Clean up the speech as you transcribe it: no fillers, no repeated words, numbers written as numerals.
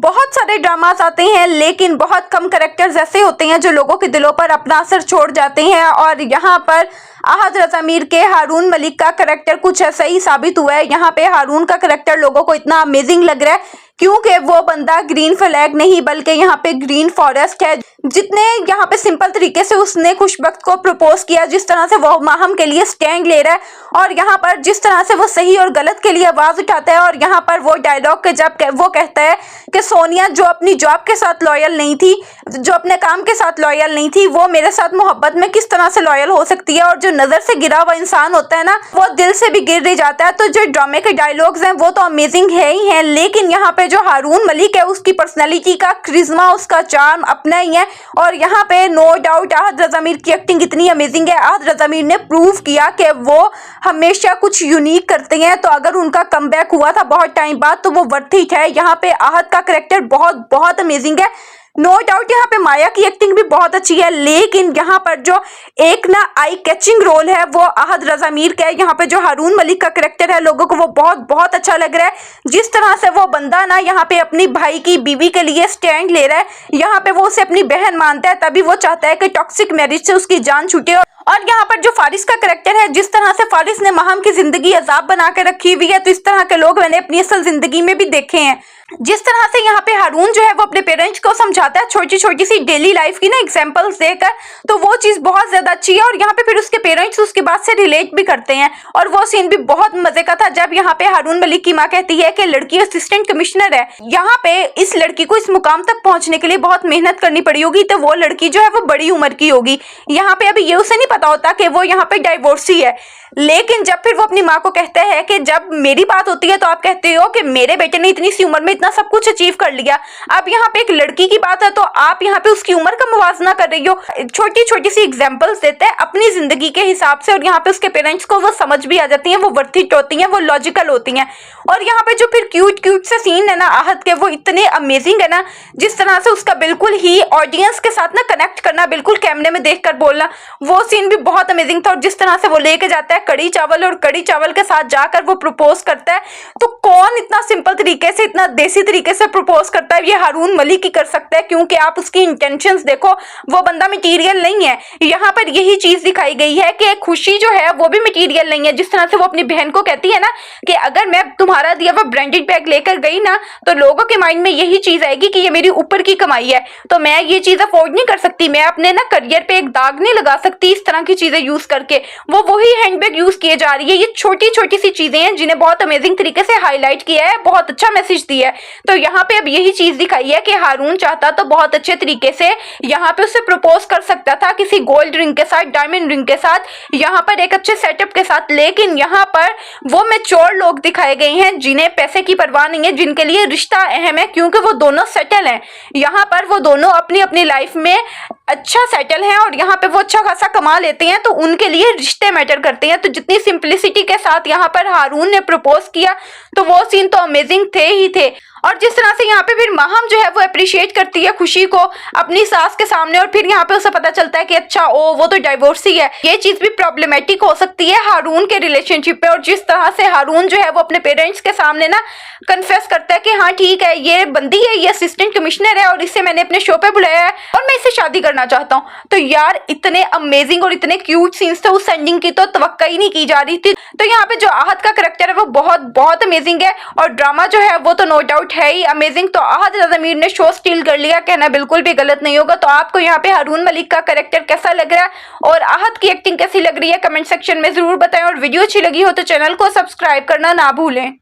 बहुत सारे ड्रामास आते हैं लेकिन बहुत कम कैरेक्टर्स ऐसे होते हैं जो लोगों के दिलों पर अपना असर छोड़ जाते हैं और यहाँ पर आहद रज़ा मीर के हारून मलिक का कैरेक्टर कुछ ऐसा ही साबित हुआ है। यहाँ पे हारून का कैरेक्टर लोगों को इतना अमेजिंग लग रहा है क्योंकि वो बंदा ग्रीन फ्लैग नहीं बल्कि यहाँ पे ग्रीन फॉरेस्ट है। जितने यहाँ पे सिंपल तरीके से उसने खुशबख्त को प्रपोज किया, जिस तरह से वो माहम के लिए स्टैंड ले रहा है और यहाँ पर जिस तरह से वो सही और गलत के लिए आवाज उठाता है और यहाँ पर वो डायलॉग के जब वो कहता है कि सोनिया जो अपनी जॉब के साथ लॉयल नहीं थी, जो अपने काम के साथ लॉयल नहीं थी, वो मेरे साथ मोहब्बत में किस तरह से लॉयल हो सकती है। और जो नजर से गिरा हुआ इंसान होता है ना, वो दिल से भी गिर रह जाता है। तो जो ड्रामे के डायलॉग्स हैं वो तो अमेजिंग है ही है, लेकिन यहाँ पे जो हारून मलिक है उसकी पर्सनैलिटी का क्रिज्मा, उसका चार्म अपना ही है। और यहाँ पे नो डाउट आहद रज़ा मीर की एक्टिंग इतनी अमेजिंग है। आहद रज़ा मीर ने प्रूव किया कि वो हमेशा कुछ यूनिक करते हैं, तो अगर उनका कमबैक हुआ था बहुत टाइम बाद तो वो वर्थ इट है। यहाँ पे आहद का कैरेक्टर बहुत बहुत अमेजिंग है। नो डाउट यहाँ पे माया की एक्टिंग भी बहुत अच्छी है, लेकिन यहाँ पर जो एक ना आई कैचिंग रोल है वो आहद रज़ा मीर का है। यहाँ पे जो हारून मलिक का कैरेक्टर है लोगों को वो बहुत बहुत अच्छा लग रहा है। जिस तरह से वो बंदा ना यहाँ पे अपनी भाई की बीवी के लिए स्टैंड ले रहा है, यहाँ पे वो उसे अपनी बहन मानता है, तभी वो चाहता है कि टॉक्सिक मैरिज से उसकी जान छूटे। और यहाँ पर जो फारिस का कैरेक्टर है, जिस तरह से फारिस ने माहम की जिंदगी अजाब बना के रखी हुई है, तो इस तरह के लोग मैंने अपनी असल जिंदगी में भी देखे हैं। जिस तरह से यहाँ पे हारून जो है वो अपने पेरेंट्स को समझाता है छोटी छोटी सी डेली लाइफ की ना एग्जांपल्स देकर, तो वो चीज बहुत ज्यादा अच्छी है। और यहाँ पे फिर उसके पेरेंट्स उसके बाद से रिलेट भी करते हैं और वो सीन भी बहुत मजे का था जब यहाँ पे हारून मलिक की माँ कहती है कि लड़की असिस्टेंट कमिश्नर है। यहाँ पे इस लड़की को इस मुकाम तक पहुंचने के लिए बहुत मेहनत करनी पड़ी होगी, तो वो लड़की जो है वो बड़ी उम्र की होगी। यहाँ पे अभी ये उसे नहीं पता होता कि वो यहाँ पे डाइवोर्सी है, लेकिन जब फिर वो अपनी माँ को कहता है कि जब मेरी बात होती है तो आप कहते हो कि मेरे बेटे ने इतनी सी उम्र में इतना सब कुछ अचीव कर लिया, अब यहाँ पे एक लड़की की बात है तो आप यहाँ पे उसकी उम्र का मुवाजना कर रही हो। छोटी छोटी सी एग्जांपल्स देते हैं अपनी जिंदगी के हिसाब से, और यहाँ पे उसके पेरेंट्स को वो समझ भी आ जाती हैं, वो वर्थ इट होती हैं, वो लॉजिकल होती हैं। और यहाँ पे जो फिर क्यूट क्यूट से सीन है ना आहद के, वो इतने अमेजिंग है ना। जिस तरह से उसका बिल्कुल ही ऑडियंस के साथ ना कनेक्ट करना, बिल्कुल कैमरे में देख कर बोलना, वो सीन भी बहुत अमेजिंग था। और जिस तरह से वो लेके जाता है कड़ी चावल और कड़ी चावल के साथ जाकर वो प्रपोज करता है, तो कौन इतना सिंपल तरीके से इतना देसी तरीके से प्रपोज करता है? ये हारून मलिक ही कर सकता है, क्योंकि आप उसकी इंटेंशंस देखो, वो बंदा मटेरियल नहीं है। यहाँ पर यही चीज दिखाई गई है कि खुशी जो है वो भी मटेरियल नहीं है। जिस तरह से वो अपनी बहन को कहती है ना कि अगर मैं तुम्हारा दिया हुआ ब्रांडेड बैग लेकर गई ना तो लोगों के माइंड में यही चीज आएगी कि ये मेरी ऊपर की कमाई है, तो मैं ये चीज अफोर्ड नहीं कर सकती, मैं अपने ना करियर पे एक दाग नहीं लगा सकती इस तरह की चीजें यूज करके। वो वही हैंडबैग यूज किए जा रही है। ये छोटी छोटी सी चीजें हैं जिन्हें बहुत अमेजिंग तरीके से हाईलाइट किया है, बहुत अच्छा मैसेज दिया है। तो यहाँ पे अब यही चीज दिखाई है कि हारून चाहता तो बहुत अच्छे तरीके से यहाँ पे उसे प्रपोज कर सकता था किसी गोल्ड रिंग के साथ, डायमंड रिंग के साथ, यहाँ पर एक अच्छे सेटअप के साथ, लेकिन यहाँ पर वो मैच्योर लोग दिखाए गए हैं जिन्हें पैसे की परवाह नहीं है, जिनके लिए रिश्ता अहम है, क्योंकि वो दोनों सेटल हैं। यहाँ पर वो दोनों अपनी अपनी लाइफ में अच्छा सेटल है और यहाँ पे वो अच्छा खासा कमा लेते हैं, तो उनके लिए रिश्ते मैटर करते हैं। तो जितनी सिंपलिसिटी के साथ यहाँ पर हारून ने प्रपोज किया तो वो सीन तो अमेजिंग थे ही थे। और जिस तरह से यहाँ पे फिर माहम जो है वो अप्रिशिएट करती है खुशी को अपनी सास के सामने, और फिर यहाँ पे उसे पता चलता है कि अच्छा ओ वो तो डाइवोर्सी है, ये चीज भी प्रॉब्लमेटिक हो सकती है हारून के रिलेशनशिप पे। और जिस तरह से हारून जो है वो अपने पेरेंट्स के सामने ना कन्फेस करता है कि हाँ ठीक है ये बंदी है, ये असिस्टेंट कमिश्नर है और इसे मैंने अपने शो पे बुलाया है और मैं इससे शादी करना चाहता हूँ। तो यार इतने अमेजिंग और इतने क्यूट सीन्स थे, उस एंडिंग की तो तवक्का ही नहीं की जा रही थी। तो यहाँ पे जो आहद का कैरेक्टर है वो बहुत बहुत अमेजिंग है और ड्रामा जो है वो तो नो डाउट है ही अमेजिंग। तो आहद रज़ा मीर ने शो स्टील कर लिया, कहना बिल्कुल भी गलत नहीं होगा। तो आपको यहाँ पे हारून मलिक का कैरेक्टर कैसा लग रहा है और आहद की एक्टिंग कैसी लग रही है कमेंट सेक्शन में जरूर बताएं, और वीडियो अच्छी लगी हो तो चैनल को सब्सक्राइब करना ना भूलें।